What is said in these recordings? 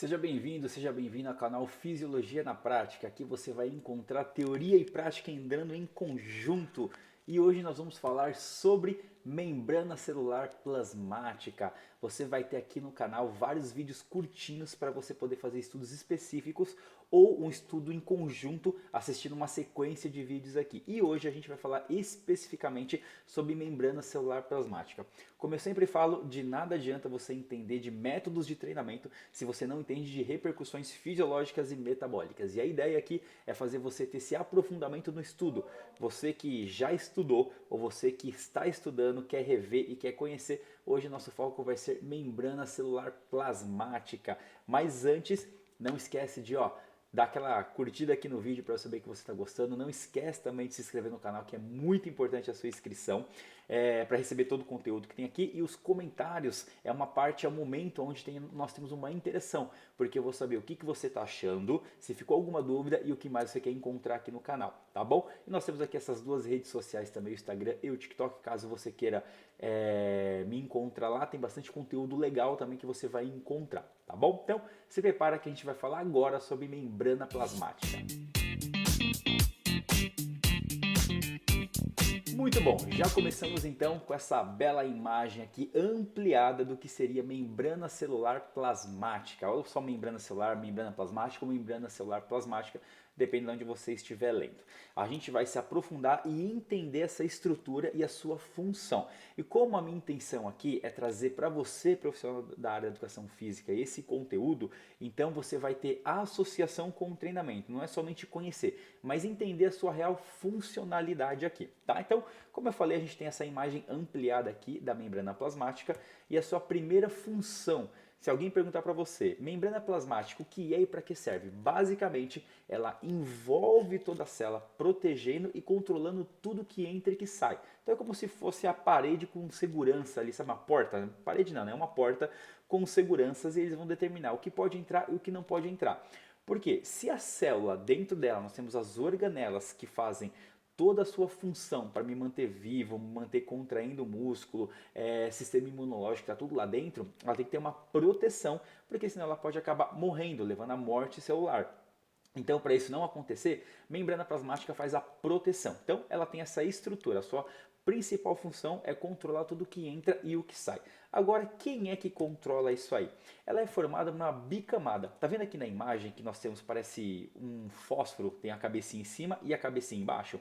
Seja bem-vindo, seja bem-vindo ao canal Fisiologia na Prática. Aqui você vai encontrar teoria e prática andando em conjunto. E hoje nós vamos falar sobre membrana celular plasmática. Você vai ter aqui no canal vários vídeos curtinhos para você poder fazer estudos específicos ou um estudo em conjunto assistindo uma sequência de vídeos aqui. E hoje a gente vai falar especificamente sobre membrana celular plasmática. Como eu sempre falo, de nada adianta você entender de métodos de treinamento se você não entende de repercussões fisiológicas e metabólicas. E a ideia aqui é fazer você ter esse aprofundamento no estudo. Você que já estudou ou você que está estudando, quer rever e quer conhecer, hoje nosso foco vai ser membrana celular plasmática. Mas antes, não esquece de dar aquela curtida aqui no vídeo para eu saber que você está gostando. Não esquece também de se inscrever no canal, que é muito importante a sua inscrição para receber todo o conteúdo que tem aqui. E os comentários é uma parte, é um momento onde nós temos uma interação, porque eu vou saber o que você está achando, se ficou alguma dúvida e o que mais você quer encontrar aqui no canal, tá bom? E nós temos aqui essas duas redes sociais também, o Instagram e o TikTok, caso você queira me encontrar lá, tem bastante conteúdo legal também que você vai encontrar, tá bom? Então, se prepara que a gente vai falar agora sobre membrana plasmática. Muito bom, já começamos então com essa bela imagem aqui ampliada do que seria membrana celular plasmática, ou só membrana celular, membrana plasmática ou membrana celular plasmática, dependendo de onde você estiver lendo. A gente vai se aprofundar e entender essa estrutura e a sua função. E como a minha intenção aqui é trazer para você, profissional da área da educação física, esse conteúdo, então você vai ter a associação com o treinamento. Não é somente conhecer, mas entender a sua real funcionalidade aqui, tá? Então, como eu falei, a gente tem essa imagem ampliada aqui da membrana plasmática e a sua primeira função. Se alguém perguntar para você, membrana plasmática, o que é e para que serve? Basicamente, ela envolve toda a célula, protegendo e controlando tudo que entra e que sai. Então é como se fosse a parede com segurança ali, sabe, uma porta? Parede não, é uma porta com seguranças e eles vão determinar o que pode entrar e o que não pode entrar. Porque se a célula, dentro dela, nós temos as organelas que fazem toda a sua função para me manter vivo, manter contraindo o músculo, sistema imunológico, está tudo lá dentro, ela tem que ter uma proteção, porque senão ela pode acabar morrendo, levando à morte celular. Então, para isso não acontecer, membrana plasmática faz a proteção. Então, ela tem essa estrutura, a sua principal função é controlar tudo que entra e o que sai. Agora, quem é que controla isso aí? Ela é formada por uma bicamada. Tá vendo aqui na imagem que nós temos, parece um fósforo, tem a cabecinha em cima e a cabecinha embaixo?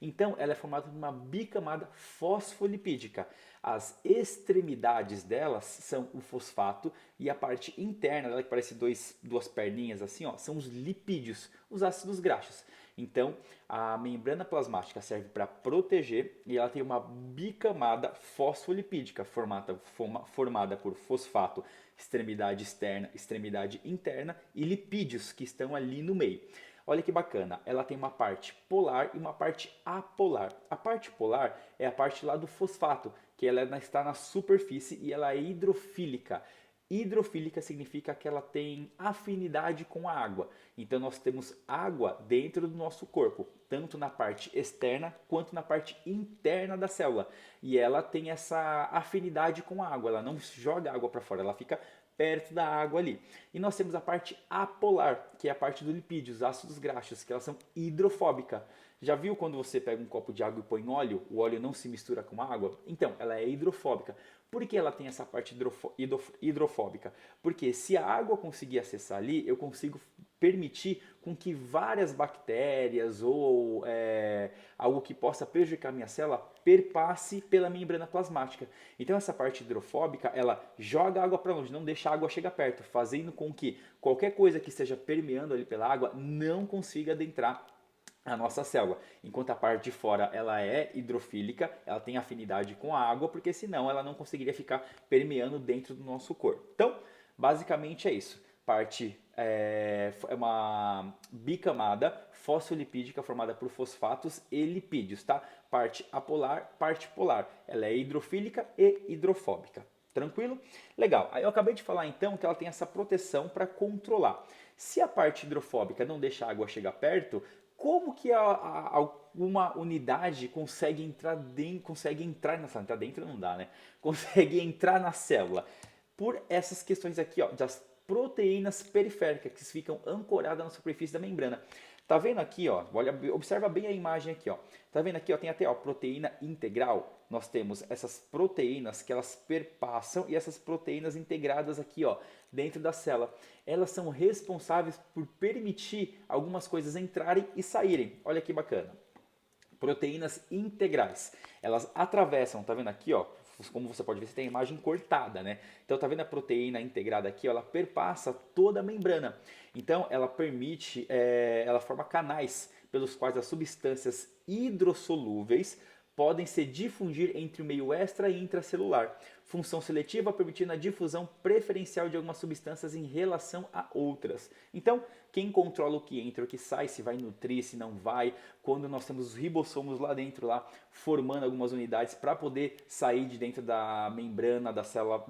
Então, ela é formada por uma bicamada fosfolipídica. As extremidades delas são o fosfato e a parte interna dela, que parece duas perninhas assim, são os lipídios, os ácidos graxos. Então, a membrana plasmática serve para proteger e ela tem uma bicamada fosfolipídica formada por fosfato, extremidade externa, extremidade interna e lipídios que estão ali no meio. Olha que bacana, ela tem uma parte polar e uma parte apolar. A parte polar é a parte lá do fosfato, que ela está na superfície e ela é hidrofílica. Hidrofílica significa que ela tem afinidade com a água. Então nós temos água dentro do nosso corpo, tanto na parte externa quanto na parte interna da célula. E ela tem essa afinidade com a água, ela não joga água para fora, ela fica perto da água ali. E nós temos a parte apolar, que é a parte do lipídio, os ácidos graxos, que elas são hidrofóbicas. Já viu quando você pega um copo de água e põe óleo, o óleo não se mistura com a água? Então, ela é hidrofóbica. Por que ela tem essa parte hidrofóbica? Porque se a água conseguir acessar ali, eu consigo permitir com que várias bactérias ou algo que possa prejudicar a minha célula perpasse pela membrana plasmática. Então essa parte hidrofóbica, ela joga a água para longe, não deixa a água chegar perto, fazendo com que qualquer coisa que esteja permeando ali pela água não consiga adentrar a nossa célula. Enquanto a parte de fora ela é hidrofílica, ela tem afinidade com a água, porque senão ela não conseguiria ficar permeando dentro do nosso corpo. Então, basicamente é isso. Parte é uma bicamada fosfolipídica formada por fosfatos e lipídios, tá? Parte apolar, parte polar. Ela é hidrofílica e hidrofóbica. Tranquilo? Legal. Aí eu acabei de falar então que ela tem essa proteção para controlar. Se a parte hidrofóbica não deixa a água chegar perto, como que uma unidade consegue entrar na célula? Entrar dentro não dá, né? Consegue entrar na célula por essas questões aqui, ó, das proteínas periféricas que ficam ancoradas na superfície da membrana. Tá vendo aqui, ó? Olha, observa bem a imagem aqui, ó. Tá vendo aqui, ó? Tem até, ó, proteína integral. Nós temos essas proteínas que elas perpassam e essas proteínas integradas aqui, ó, dentro da célula. Elas são responsáveis por permitir algumas coisas entrarem e saírem. Olha que bacana. Proteínas integrais. Elas atravessam, tá vendo aqui, ó? Como você pode ver, você tem a imagem cortada, né? Então, tá vendo a proteína integrada aqui? Ó, ela perpassa toda a membrana. Então, ela permite, ela forma canais pelos quais as substâncias hidrossolúveis podem se difundir entre o meio extra e intracelular. Função seletiva permitindo a difusão preferencial de algumas substâncias em relação a outras. Então, quem controla o que entra, o que sai, se vai nutrir, se não vai, quando nós temos os ribossomos lá dentro, lá, formando algumas unidades para poder sair de dentro da membrana da célula,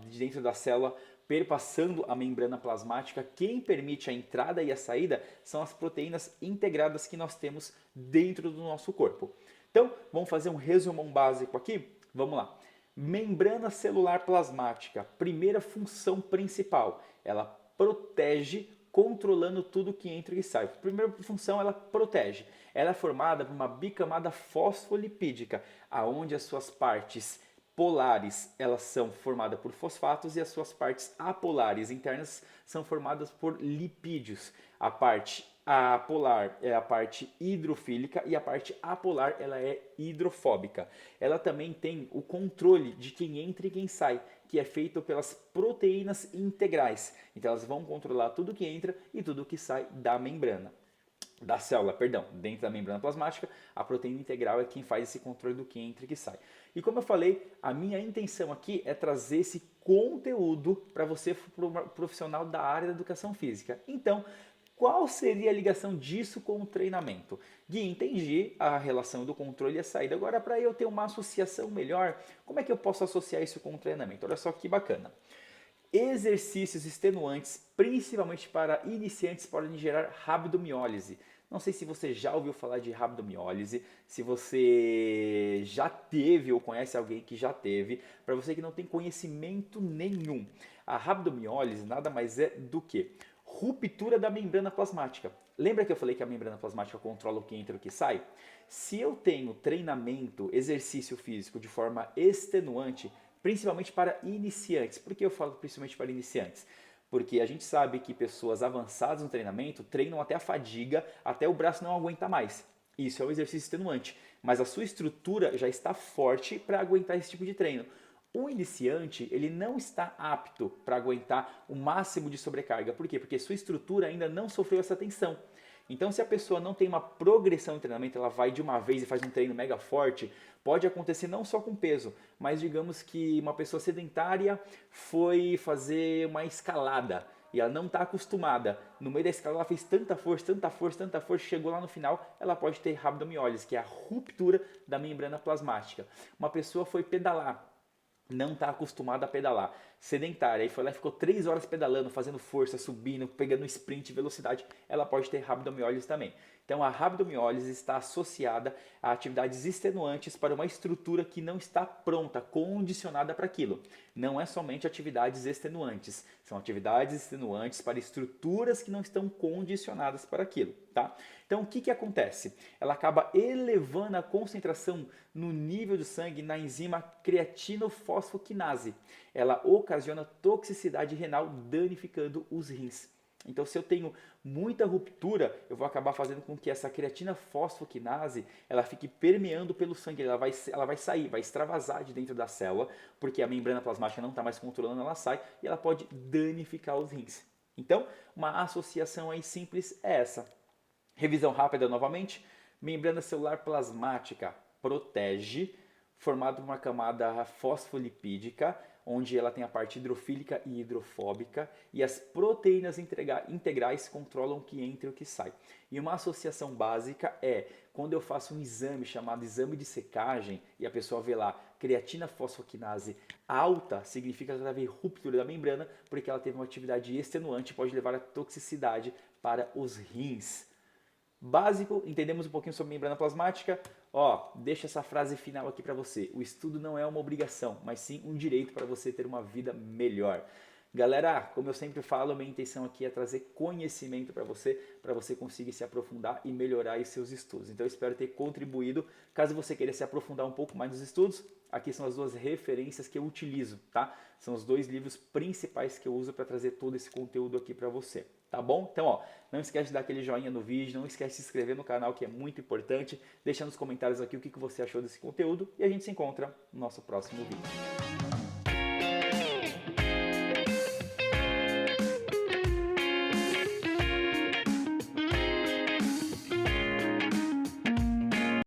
de dentro da célula, perpassando a membrana plasmática, quem permite a entrada e a saída são as proteínas integradas que nós temos dentro do nosso corpo. Então, vamos fazer um resumão básico aqui? Vamos lá. Membrana celular plasmática, primeira função principal, ela protege controlando tudo que entra e sai. Primeira função, ela protege. Ela é formada por uma bicamada fosfolipídica, aonde as suas partes polares elas são formadas por fosfatos e as suas partes apolares internas são formadas por lipídios. A parte apolar é a parte hidrofílica e a parte apolar ela é hidrofóbica. Ela também tem o controle de quem entra e quem sai, que é feito pelas proteínas integrais. Então elas vão controlar tudo que entra e tudo que sai da membrana. Da célula, perdão, dentro da membrana plasmática, a proteína integral é quem faz esse controle do que entra e que sai. E como eu falei, a minha intenção aqui é trazer esse conteúdo para você, profissional da área da educação física. Então, qual seria a ligação disso com o treinamento? Gui, entendi a relação do controle e a saída. Agora, para eu ter uma associação melhor, como é que eu posso associar isso com o treinamento? Olha só que bacana. Exercícios extenuantes, principalmente para iniciantes, podem gerar rabdomiólise. Não sei se você já ouviu falar de rabdomiólise, se você já teve ou conhece alguém que já teve, para você que não tem conhecimento nenhum. A rabdomiólise nada mais é do que ruptura da membrana plasmática. Lembra que eu falei que a membrana plasmática controla o que entra e o que sai? Se eu tenho treinamento, exercício físico de forma extenuante, principalmente para iniciantes. Por que eu falo principalmente para iniciantes? Porque a gente sabe que pessoas avançadas no treinamento treinam até a fadiga, até o braço não aguentar mais. Isso é um exercício extenuante, mas a sua estrutura já está forte para aguentar esse tipo de treino. O iniciante, ele não está apto para aguentar o máximo de sobrecarga. Por quê? Porque sua estrutura ainda não sofreu essa tensão. Então, se a pessoa não tem uma progressão em treinamento, ela vai de uma vez e faz um treino mega forte, pode acontecer não só com peso, mas digamos que uma pessoa sedentária foi fazer uma escalada e ela não está acostumada. No meio da escalada ela fez tanta força, tanta força, tanta força, chegou lá no final, ela pode ter rabdomiólise, que é a ruptura da membrana plasmática. Uma pessoa foi pedalar, não está acostumada a pedalar, sedentária, aí foi lá e ficou 3 horas pedalando, fazendo força, subindo, pegando sprint, velocidade, ela pode ter rabdomiólise também. Então a rabdomiólise está associada a atividades extenuantes para uma estrutura que não está pronta, condicionada para aquilo. Não é somente atividades extenuantes, são atividades extenuantes para estruturas que não estão condicionadas para aquilo, tá? Então o que acontece? Ela acaba elevando a concentração no nível do sangue na enzima creatinofosfoquinase. Ela ocasiona toxicidade renal, danificando os rins. Então, se eu tenho muita ruptura, eu vou acabar fazendo com que essa creatina fosfoquinase ela fique permeando pelo sangue, ela vai sair, vai extravasar de dentro da célula, porque a membrana plasmática não está mais controlando, ela sai e ela pode danificar os rins. Então, uma associação aí simples é essa. Revisão rápida novamente. Membrana celular plasmática protege, formada por uma camada fosfolipídica, onde ela tem a parte hidrofílica e hidrofóbica, e as proteínas integrais controlam o que entra e o que sai. E uma associação básica é quando eu faço um exame chamado exame de secagem e a pessoa vê lá creatina fosfoquinase alta, significa que ela teve ruptura da membrana, porque ela teve uma atividade extenuante e pode levar a toxicidade para os rins. Básico, entendemos um pouquinho sobre membrana plasmática. Ó, deixa essa frase final aqui para você. O estudo não é uma obrigação, mas sim um direito para você ter uma vida melhor. Galera, como eu sempre falo, minha intenção aqui é trazer conhecimento para você conseguir se aprofundar e melhorar os seus estudos. Então eu espero ter contribuído. Caso você queira se aprofundar um pouco mais nos estudos, aqui são as duas referências que eu utilizo, tá? São os dois livros principais que eu uso para trazer todo esse conteúdo aqui para você, tá bom? Então, ó, não esquece de dar aquele joinha no vídeo, não esquece de se inscrever no canal, que é muito importante. Deixa nos comentários aqui o que você achou desse conteúdo e a gente se encontra no nosso próximo vídeo.